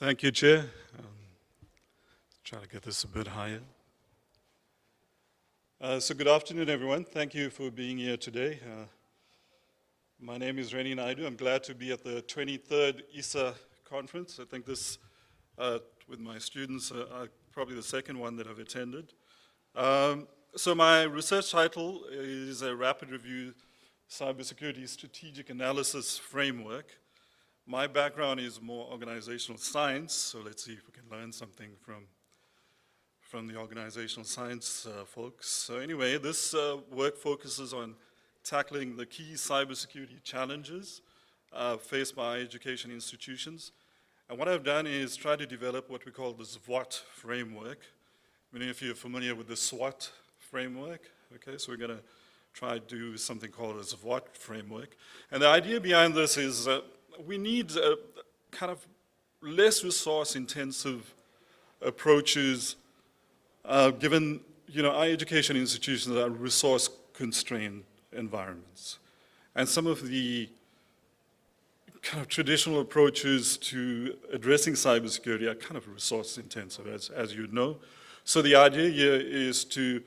Thank you, Chair. Try to get this a bit higher. So good afternoon, everyone. Thank you for being here today. My name is Reni Naidu. I'm glad to be at the 23rd ISA conference. I think this, with my students, probably the second one that I've attended. So my research title is a rapid review cybersecurity strategic analysis framework. My background is more organizational science, so let's see if we can learn something from the organizational science folks. So anyway, this work focuses on tackling the key cybersecurity challenges faced by education institutions. And what I've done is try to develop what we call the SWOT framework. Many of you are familiar with the SWOT framework. Okay, so we're going to try to do something called a SWOT framework. And the idea behind this is we need kind of less resource-intensive approaches given, our education institutions are resource-constrained environments. And some of the kind of traditional approaches to addressing cybersecurity are kind of resource-intensive, as you know. So the idea here is to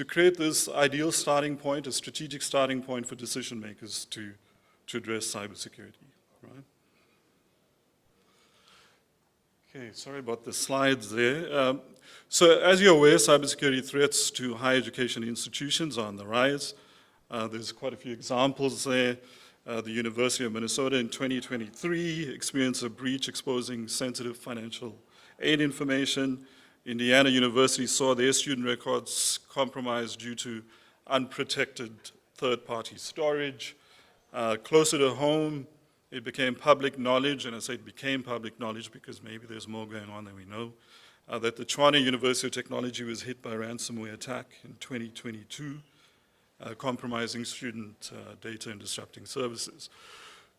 create this ideal starting point, a strategic starting point for decision makers to address cybersecurity. Right. Okay, sorry about the slides there. So as you're aware, cybersecurity threats to higher education institutions are on the rise. There's quite a few examples there. The University of Minnesota in 2023 experienced a breach exposing sensitive financial aid information. Indiana University saw their student records compromised due to unprotected third-party storage. Closer to home, it became public knowledge, and I say it became public knowledge because maybe there's more going on than we know, that the Toronto University of Technology was hit by a ransomware attack in 2022, compromising student data and disrupting services.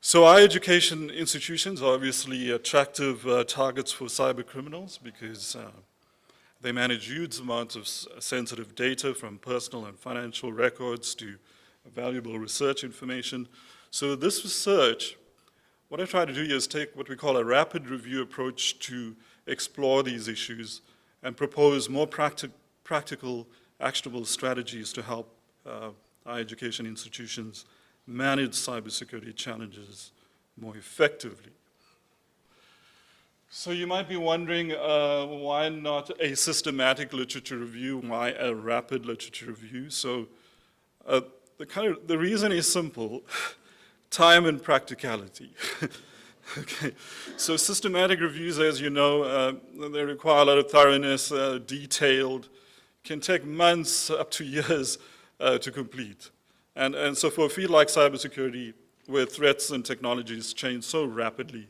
So our education institutions are obviously attractive targets for cyber criminals because they manage huge amounts of sensitive data from personal and financial records to valuable research information. So this research, what I try to do here is take what we call a rapid review approach to explore these issues and propose more practical, actionable strategies to help our education institutions manage cybersecurity challenges more effectively. So you might be wondering, why not a systematic literature review? Why a rapid literature review? So the reason is simple: time and practicality. Okay, so systematic reviews, as you know, they require a lot of thoroughness, detailed, can take months up to years to complete. And so for a field like cybersecurity, where threats and technologies change so rapidly,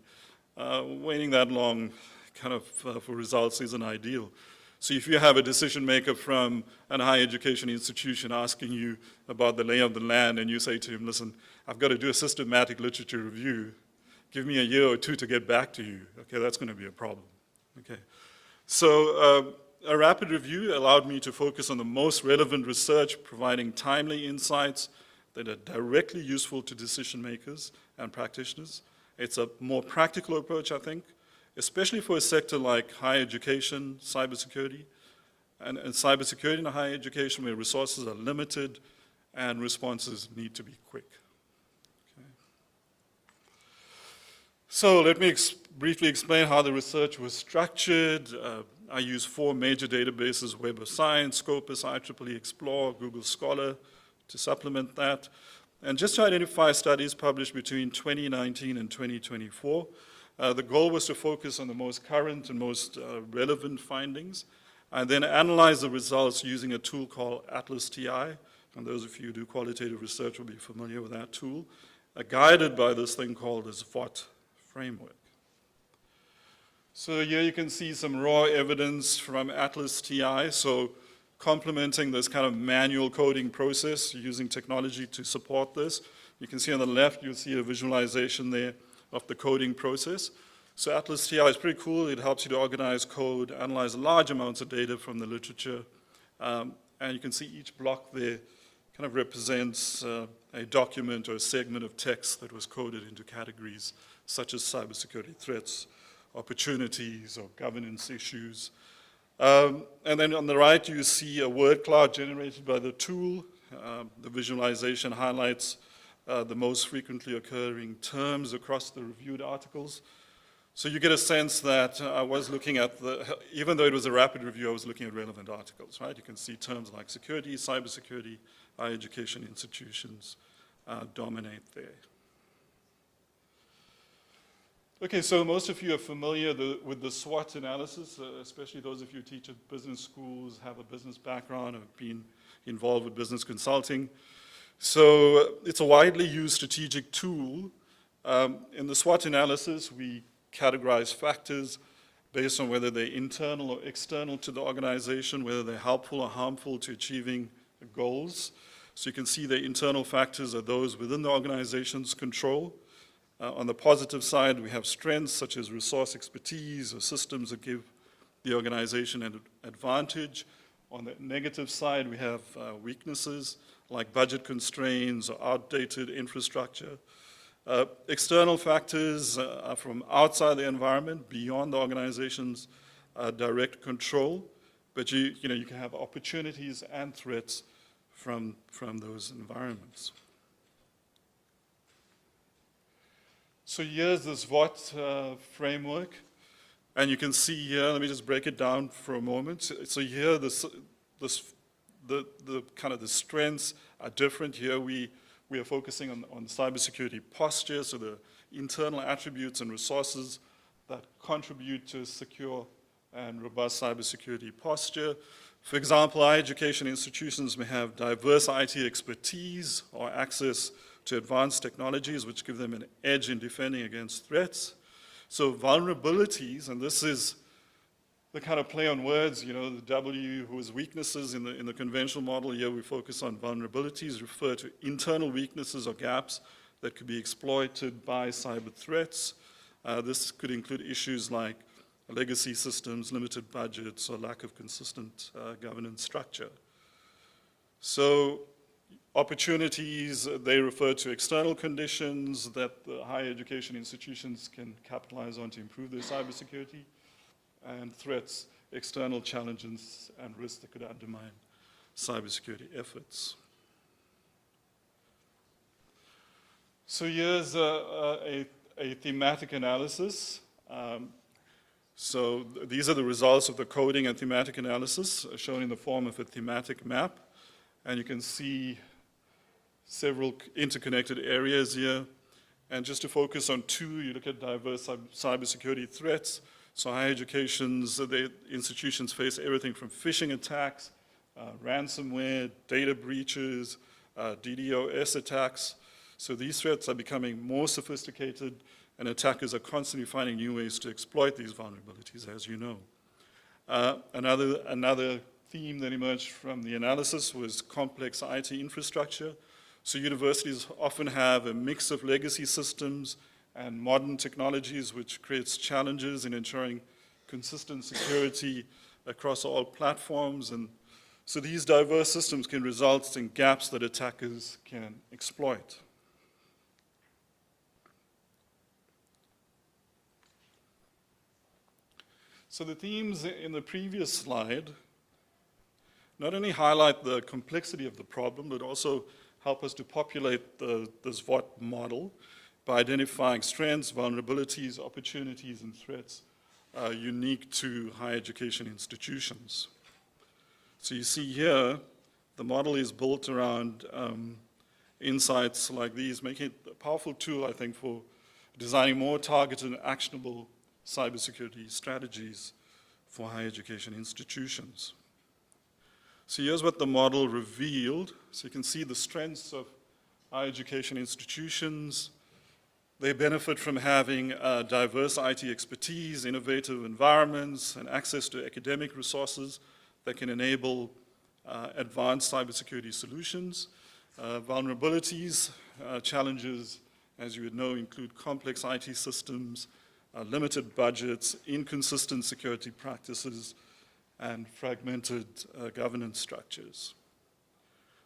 waiting that long kind of for results isn't ideal. So if you have a decision maker from a higher education institution asking you about the lay of the land and you say to him, listen, I've got to do a systematic literature review, give me a year or two to get back to you, okay, that's going to be a problem. Okay. So a rapid review allowed me to focus on the most relevant research, providing timely insights that are directly useful to decision makers and practitioners. It's a more practical approach, I think, especially for a sector like higher education, cybersecurity, and cybersecurity in higher education where resources are limited and responses need to be quick. Okay. So let me briefly explain how the research was structured. I use 4 major databases: Web of Science, Scopus, IEEE Explore, Google Scholar, to supplement that. And just to identify studies published between 2019 and 2024, the goal was to focus on the most current and most relevant findings, and then analyze the results using a tool called Atlas TI. And those of you who do qualitative research will be familiar with that tool, guided by this thing called the SWOT framework. So here you can see some raw evidence from Atlas TI. So complementing this kind of manual coding process using technology to support this. You can see on the left, you'll see a visualization there of the coding process. So Atlas TI is pretty cool. It helps you to organize code, analyze large amounts of data from the literature. And you can see each block there kind of represents a document or a segment of text that was coded into categories such as cybersecurity threats opportunities or governance issues. And then on the right, you see a word cloud generated by the tool. The visualization highlights the most frequently occurring terms across the reviewed articles. So you get a sense that I was looking at even though it was a rapid review, I was looking at relevant articles, right? You can see terms like security, cybersecurity, higher education institutions dominate there. Okay, so most of you are familiar with the SWOT analysis, especially those of you who teach at business schools, have a business background, have been involved with business consulting. So it's a widely used strategic tool. In the SWOT analysis, we categorize factors based on whether they're internal or external to the organization, whether they're helpful or harmful to achieving the goals. So you can see the internal factors are those within the organization's control. On the positive side, we have strengths such as resource expertise or systems that give the organization an advantage. On the negative side, we have weaknesses like budget constraints or outdated infrastructure. External factors are from outside the environment, beyond the organization's direct control, but you can have opportunities and threats from those environments. So here's the SWOT framework, and you can see here, let me just break it down for a moment. So here, the kind of the strengths are different. Here we are focusing on cybersecurity posture, so the internal attributes and resources that contribute to secure and robust cybersecurity posture. For example, higher education institutions may have diverse IT expertise or access to advanced technologies which give them an edge in defending against threats. So vulnerabilities, and this is the kind of play on words, the W whose weaknesses in the conventional model, here we focus on vulnerabilities, refer to internal weaknesses or gaps that could be exploited by cyber threats. This could include issues like legacy systems, limited budgets, or lack of consistent governance structure. So opportunities, they refer to external conditions that the higher education institutions can capitalize on to improve their cybersecurity, and threats, external challenges and risks that could undermine cybersecurity efforts. So here's a thematic analysis. So these are the results of the coding and thematic analysis shown in the form of a thematic map. And you can see several interconnected areas here. And just to focus on two, you look at diverse cybersecurity threats. So higher educations, the institutions face everything from phishing attacks, ransomware, data breaches, DDoS attacks. So these threats are becoming more sophisticated, and attackers are constantly finding new ways to exploit these vulnerabilities, as you know. Another theme that emerged from the analysis was complex IT infrastructure. So universities often have a mix of legacy systems and modern technologies, which creates challenges in ensuring consistent security across all platforms. And so these diverse systems can result in gaps that attackers can exploit. So the themes in the previous slide not only highlight the complexity of the problem, but also help us to populate the SWOT model by identifying strengths, vulnerabilities, opportunities, and threats unique to higher education institutions. So you see here, the model is built around insights like these, making it a powerful tool, I think, for designing more targeted and actionable cybersecurity strategies for higher education institutions. So here's what the model revealed. So you can see the strengths of higher education institutions. They benefit from having diverse IT expertise, innovative environments, and access to academic resources that can enable advanced cybersecurity solutions. Vulnerabilities, challenges, as you would know, include complex IT systems, limited budgets, inconsistent security practices, and fragmented governance structures.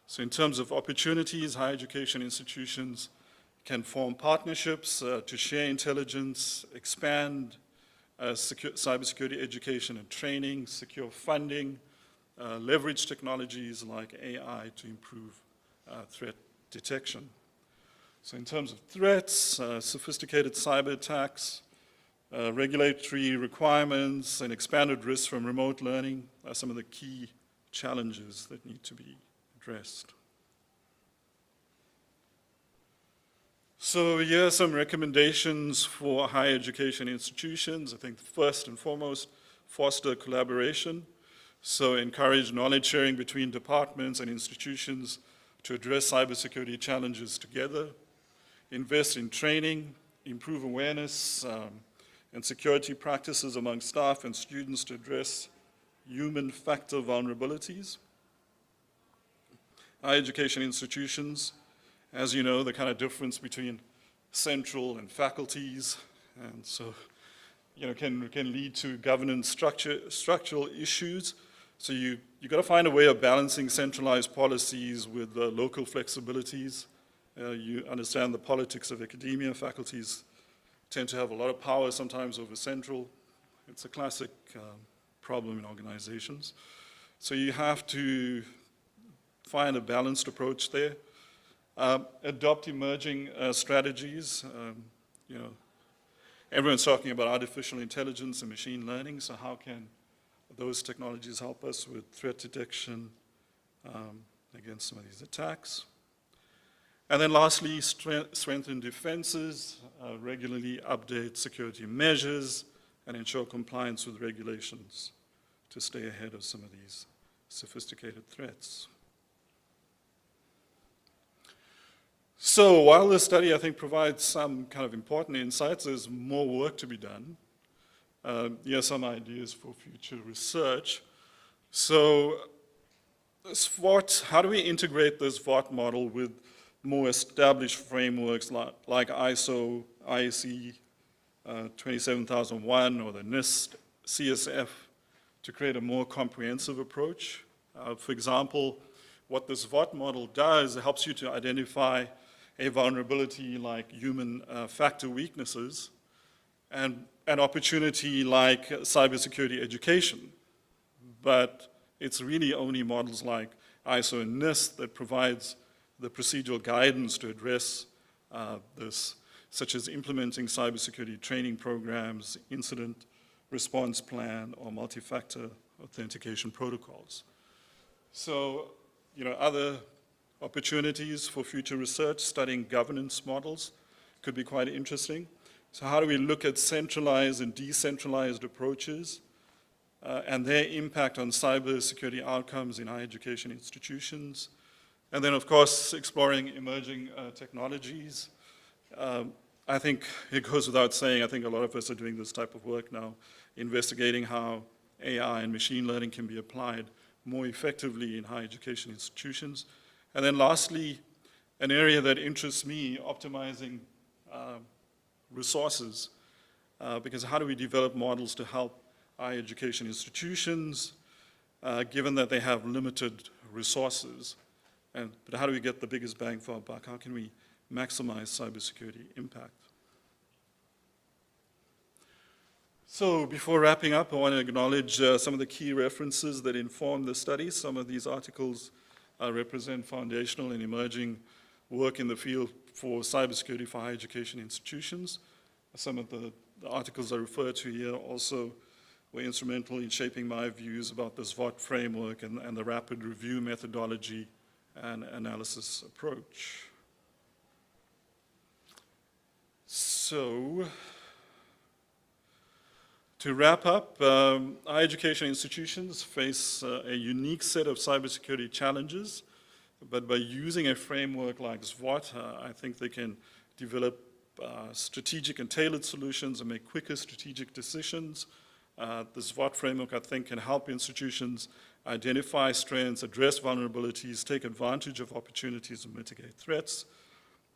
So in terms of opportunities, higher education institutions can form partnerships to share intelligence, expand cybersecurity education and training, secure funding, leverage technologies like AI to improve threat detection. So in terms of threats, sophisticated cyber attacks, regulatory requirements, and expanded risks from remote learning are some of the key challenges that need to be addressed. So here are some recommendations for higher education institutions. I think first and foremost, foster collaboration. So encourage knowledge sharing between departments and institutions to address cybersecurity challenges together. Invest in training, improve awareness and security practices among staff and students to address human factor vulnerabilities. Higher education institutions, as you know, the kind of difference between central and faculties, and so can lead to governance structural issues. So you got to find a way of balancing centralized policies with local flexibilities. You understand the politics of academia. Faculties tend to have a lot of power sometimes over central. It's a classic problem in organizations. So you have to find a balanced approach there. Adopt emerging strategies. Everyone's talking about artificial intelligence and machine learning, so how can those technologies help us with threat detection against some of these attacks? And then lastly, strengthen defenses, regularly update security measures, and ensure compliance with regulations to stay ahead of some of these sophisticated threats. So while this study, I think, provides some kind of important insights, there's more work to be done. Here are some ideas for future research. So SWOT, how do we integrate this SWOT model with more established frameworks like ISO, IEC 27001 or the NIST, CSF to create a more comprehensive approach? For example, what this SWOT model does, it helps you to identify a vulnerability like human factor weaknesses and an opportunity like cybersecurity education. But it's really only models like ISO and NIST that provides the procedural guidance to address this, such as implementing cybersecurity training programs, incident response plan, or multi-factor authentication protocols. So, other opportunities for future research, studying governance models could be quite interesting. So how do we look at centralized and decentralized approaches and their impact on cybersecurity outcomes in higher education institutions? And then, of course, exploring emerging technologies. I think it goes without saying, I think a lot of us are doing this type of work now, investigating how AI and machine learning can be applied more effectively in higher education institutions. And then lastly, an area that interests me, optimizing resources, because how do we develop models to help higher education institutions, given that they have limited resources? But how do we get the biggest bang for our buck? How can we maximize cybersecurity impact? So before wrapping up, I want to acknowledge some of the key references that inform the study. Some of these articles represent foundational and emerging work in the field for cybersecurity for higher education institutions. Some of the articles I refer to here also were instrumental in shaping my views about the SWOT framework and the rapid review methodology and analysis approach. So, to wrap up, higher education institutions face a unique set of cybersecurity challenges, but by using a framework like SWOT, I think they can develop strategic and tailored solutions and make quicker strategic decisions. The SWOT framework, I think, can help institutions identify strengths, address vulnerabilities, take advantage of opportunities and mitigate threats.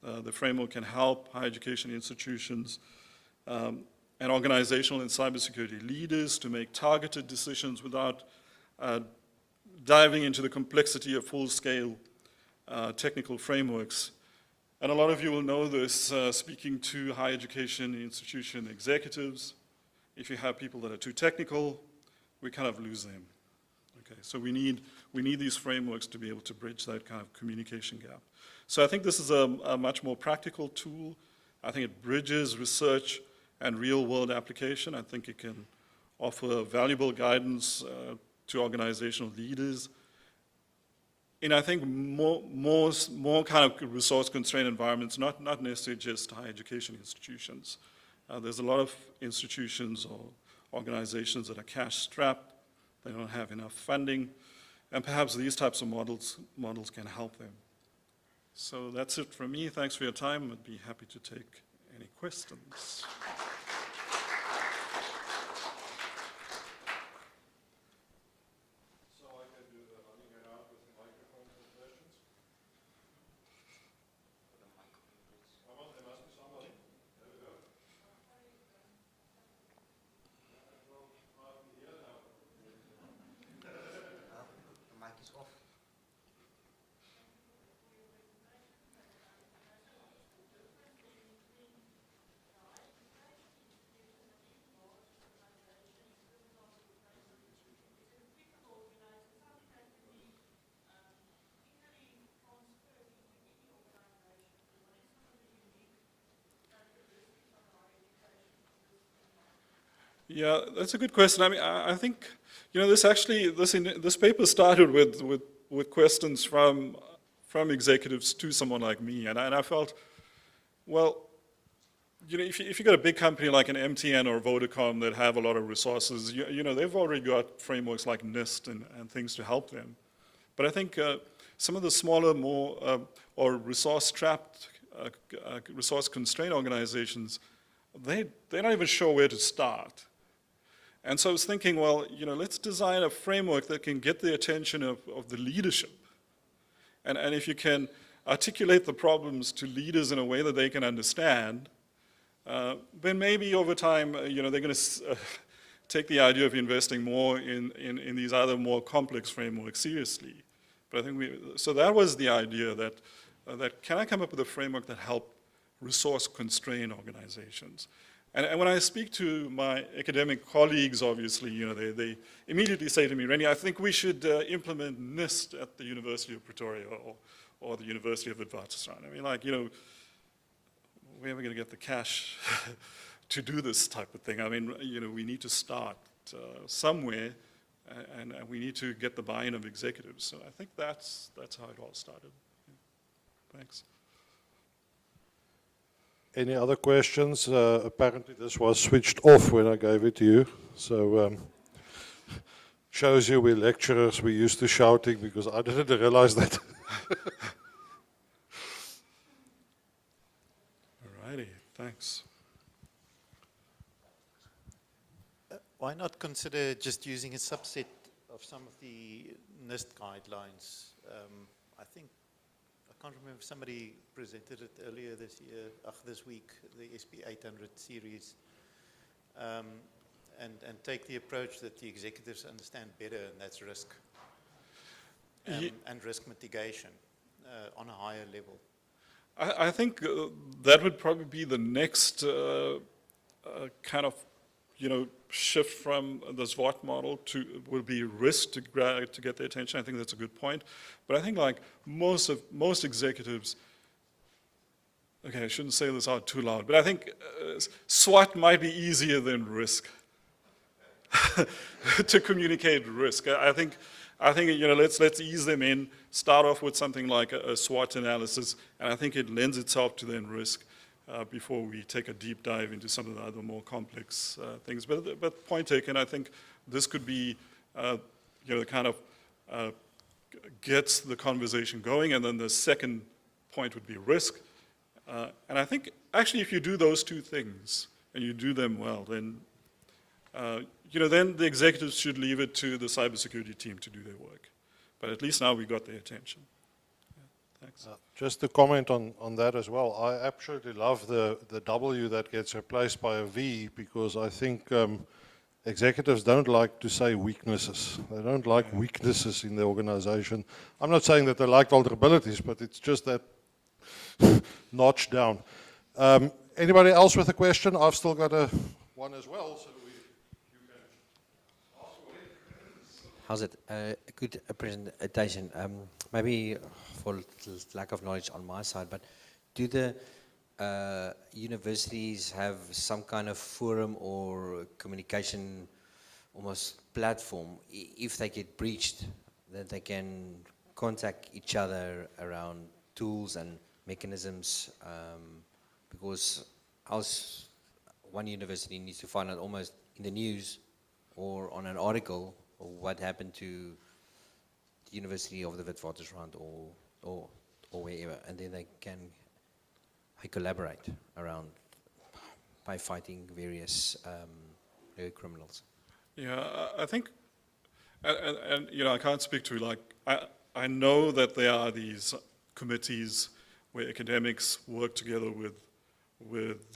The framework can help higher education institutions and organizational and cybersecurity leaders to make targeted decisions without diving into the complexity of full-scale technical frameworks. And a lot of you will know this speaking to higher education institution executives If you have people that are too technical, we kind of lose them. Okay, so we need these frameworks to be able to bridge that kind of communication gap. So I think this is a much more practical tool. I think it bridges research and real-world application. I think it can offer valuable guidance to organizational leaders in, I think, more kind of resource-constrained environments, not necessarily just higher education institutions. There's a lot of institutions or organizations that are cash-strapped. They don't have enough funding, and perhaps these types of models can help them. So that's it from me. Thanks for your time. I'd be happy to take any questions. So I can do the running around with the microphone for questions. Come on, there must be somebody. There we go. The mic is off. Yeah, that's a good question. I mean, I think, this paper started with questions from executives to someone like me, and I felt, well, if you got a big company like an MTN or Vodacom that have a lot of resources, they've already got frameworks like NIST and things to help them. But I think some of the smaller, more or resource-strapped, resource-constrained organizations, they're not even sure where to start. And so I was thinking, well, let's design a framework that can get the attention of the leadership. And if you can articulate the problems to leaders in a way that they can understand, then maybe over time, they're going to take the idea of investing more in these other more complex frameworks seriously. But I think so that was the idea that can I come up with a framework that help resource-constrained organizations? And when I speak to my academic colleagues, obviously, they immediately say to me, Rennie, I think we should implement NIST at the University of Pretoria or the University of Witwatersrand. I mean, we're never going to get the cash to do this type of thing. I mean, we need to start somewhere, and we need to get the buy-in of executives. So I think that's how it all started. Yeah. Thanks. Any other questions? Apparently this was switched off when I gave it to you. So shows you we're lecturers, we're used to shouting because I didn't realize that. Alrighty, thanks. Why not consider just using a subset of some of the NIST guidelines? I think, I can't remember, somebody presented it earlier this week, the SP 800 series, and take the approach that the executives understand better, and that's risk and risk mitigation on a higher level. I think that would probably be the next kind of shift from the SWOT model will be risk to get their attention. I think that's a good point. But I think like most executives, okay, I shouldn't say this out too loud, but I think SWOT might be easier than risk to communicate risk. I think let's ease them in, start off with something like a SWOT analysis, and I think it lends itself to then risk. Before we take a deep dive into some of the other more complex things. But point taken, I think this could be, kind of gets the conversation going, and then the second point would be risk. And I think, actually, if you do those two things, and you do them well, then, then the executives should leave it to the cybersecurity team to do their work. But at least now we got their attention. Thanks. Just to comment on that as well, I absolutely love the W that gets replaced by a V because I think executives don't like to say weaknesses. They don't like weaknesses in the organization. I'm not saying that they like vulnerabilities, but it's just that notch down. Anybody else with a question? I've still got one as well. So How's it? A good presentation. Maybe for lack of knowledge on my side, but do the universities have some kind of forum or communication almost platform? If they get breached, that they can contact each other around tools and mechanisms, because else one university needs to find out almost in the news or on an article or what happened to the University of the Witwatersrand or wherever, and then they can collaborate around by fighting various criminals. Yeah, I think, and you know, I can't speak to, like, I know that there are these committees where academics work together with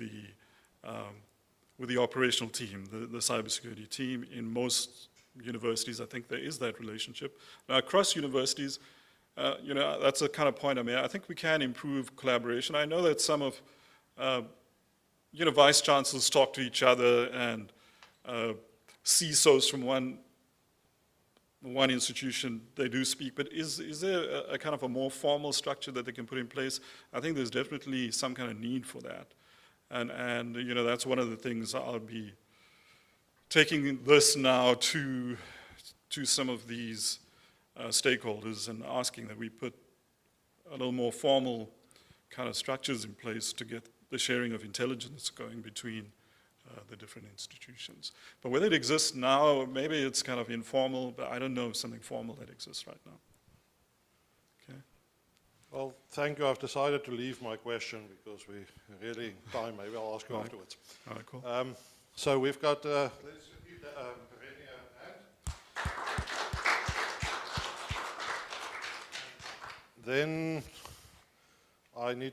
the operational team, the cybersecurity team. In most universities, I think there is that relationship. Now, across universities, you know, that's a kind of point I made. I think we can improve collaboration. I know that some of, you know, vice chancellors talk to each other, and CISOs from one institution, they do speak, but is there a kind of a more formal structure that they can put in place? I think there's definitely some kind of need for that. And you know, that's one of the things I'll be taking this now to some of these stakeholders and asking that we put a little more formal kind of structures in place to get the sharing of intelligence going between the different institutions. But whether it exists now, maybe it's kind of informal, but I don't know of something formal that exists right now. Okay. Well, thank you. I've decided to leave my question because we really time. Maybe I'll ask you afterwards. All right, cool. So we've got, let's give Rennie a hand. Then I need